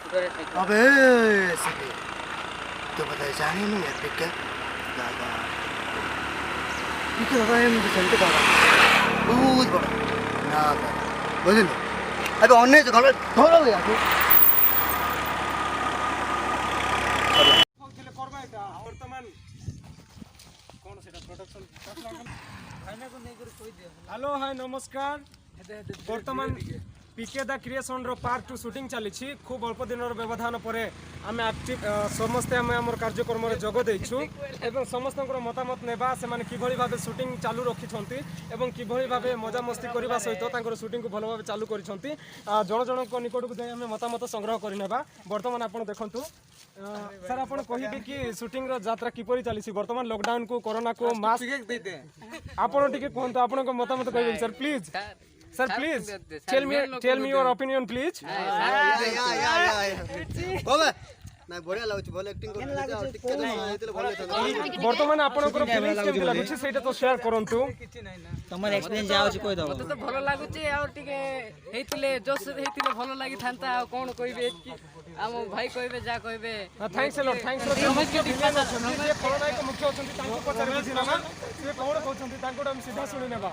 अबे सीपी तो बताए जाने नहीं यार पिक दादा पिक दादा ये मुझे चलते बाबा बहुत बड़ा ना दादा बुझे नहीं अबे अन्य तो घर थोड़ा हो यार हेलो हाय नमस्कार बर्तमान पीके दा क्रिएशन रो पार्ट 2 शूटिंग चली खूब अल्प दिन व्यवधान पर आम एक्टिव समस्ते आम आम कार्यक्रम जोग देछु एवं समस्त मतामत नेबा से माने किभଳି भाबे शूटिंग चालू रखिछंती एवं किभଳି भाबे मजा मस्ती करबा सहित तांकर शूटिंग को भलो भाबे चालू करिछंती जण जण को निकट को जाय हम मतामत संग्रह करि नेबा वर्तमान आपण देखंतु सर आपण कहिबे कि शूटिंग रो यात्रा किपरि चली वर्तमान लॉकडाउन को कोरोना को मास्क आपण टिके कोन तो आपण को मतामत कहिबे sir please Sir, please tell me your opinion, please. ना बढ़िया लागुची भले एक्टिंग कर टिके तो भले वर्तमान आपनकर फीलिंग्स केमति लागुची सेटा तो शेयर करंतु तमर एक्सपीरियंस जाउची कोइ दबो तो भलो लागुची और टिके हेतिले जोश हेतिले भलो लागि थांता कोन कहिबे हम भाई कहिबे जा कहिबे थैंक्स अ लॉट नमस्कार ये कोरोना को मुख्य अछंती तांको पचारि बुझी ना से कोन कहउछंती तांको हम सीधा सुनि नेबा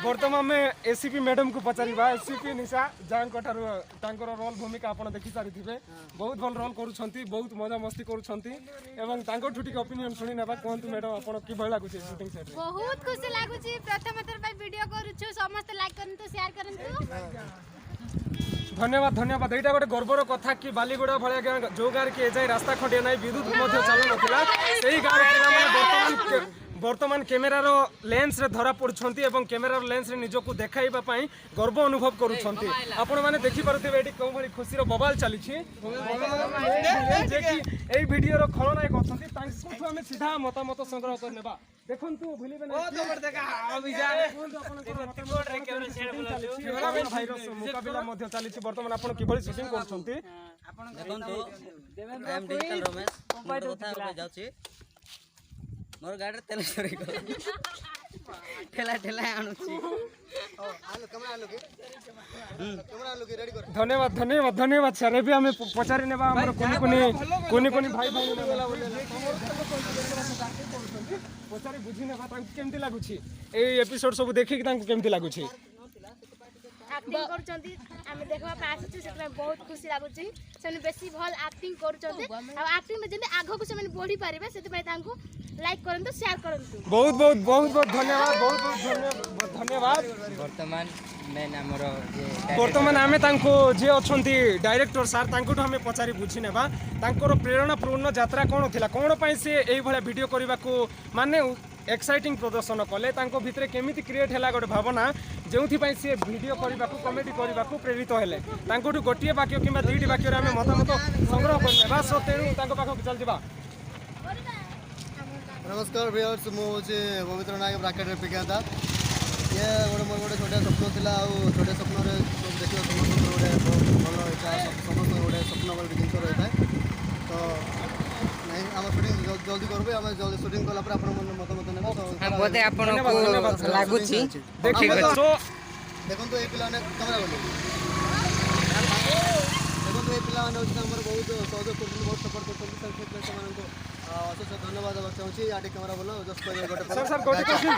वर्तमान में एसीपी मैडम को पचारिबा एसीपी निशा जान कोठारु तांकर रोल भूमिका आपण देखि सारी थिबे बहुत भल रोल करूछंती बहुत मजा मस्ती करूछंती एवं तांको ठुटी ऑपिनियन सुनि नेबा कोनतु मैडम आपण की भल लागुची शूटिंग सेट बहुत खुशी लागुची प्रथम थर पे वीडियो करूछु समस्त लाइक करंतु शेयर करंतु धन्यवाद धन्यवाद एटा गोटे गर्वर कथा कि बालीगुड़ा भाया जो गाँव के एजाए रास्ता खटिया ना विद्युत चलु नाला से गाँव पिला वर्तमान कैमेरार लेंस रे धरा पड़ुछंती एवं कैमेरार लेंस रे निजको देखाइबा पई गर्व अनुभव करूछंती आपण माने देखि पारुथिबे एटी कोन भली खुशीर बबाल चली छी जे कि एई वीडियो रो खलनायक अछंती तांको हमें सीधा मतामत संग्रह करनेबा देखंतु भूलिबे ना ओ तो देखा अभी जा कैमरा भाइरस मुकाबला मध्ये चली छी वर्तमान आपण कि भली शूटिंग करछंती आपण देखंतु आई एम डिजिटल रमेश मोर कथा जाउची मोर गाड़ी तेल चोरी कर ठेला ठेला आणुची आलो कैमरा आलो के रेडी कर धन्यवाद धन्यवाद धन्यवाद सर एबे हमें पचारि नेबा हमर कोनी भाई नेला बोले पचारि बुझी नेबा तांको केमति लागुची ए एपिसोड सब देखि कि तांको केमति लागुची एक्टिंग करछंती हम देखबा पास छै से बहुत खुशी लागुची से बेसी भल एक्टिंग करछंती आ एक्टिंग में जने आगो को से बढ़ी पारिबे सेति पय तांको लाइक करंतु शेयर करंतु बहुत बहुत बहुत बहुत धन्यवाद बहुत बहुत धन्यवाद वर्तमान आमे तांको जे अछंती डायरेक्टर सर तांको हमें पचारि बुझी नेबा तांकर प्रेरणापूर्ण यात्रा कोन थिला कोन पय से एई भले वीडियो करबा को माने एक्साइटिंग प्रदर्शन कले तांको भितरे केमिति क्रिएट हैला गोटे भावना जेउथि पय से वीडियो करबा को कॉमेडी करबा को प्रेरित हेले तांको गोटिए वाक्य किबा दुईटी वाक्य रे हमें मतामत संग्रह करनेबा सो तेनु तांको पाखो चल जिबा नमस्कार व्यूअर्स मो जे पवित्र नायक ब्रैकेट रे पिका था ये मोर गोटे छोटा स्वप्न थिला आ छोटे स्वप्न रे सब देखियो समस्त गोटे भल इच्छा समस्त गोटे स्वप्न बल जिंस रहता है तो नहीं हम शूटिंग जल्दी करबे हम जल्दी शूटिंग कला पर आपन मन मत नेबा तो बोधे आपन को लागुची देखिबे सो देखंतु ए पिला ने कैमरा बोले देखंतु ए पिला ने हमर बहुत सहयोग करथि बहुत सपोर्ट करथि सर से को अशेष धन्यवाद देवा चाहूँगी आटे कैमरा बोलो जस्ट गोटे सर सर गोटे क्वेश्चन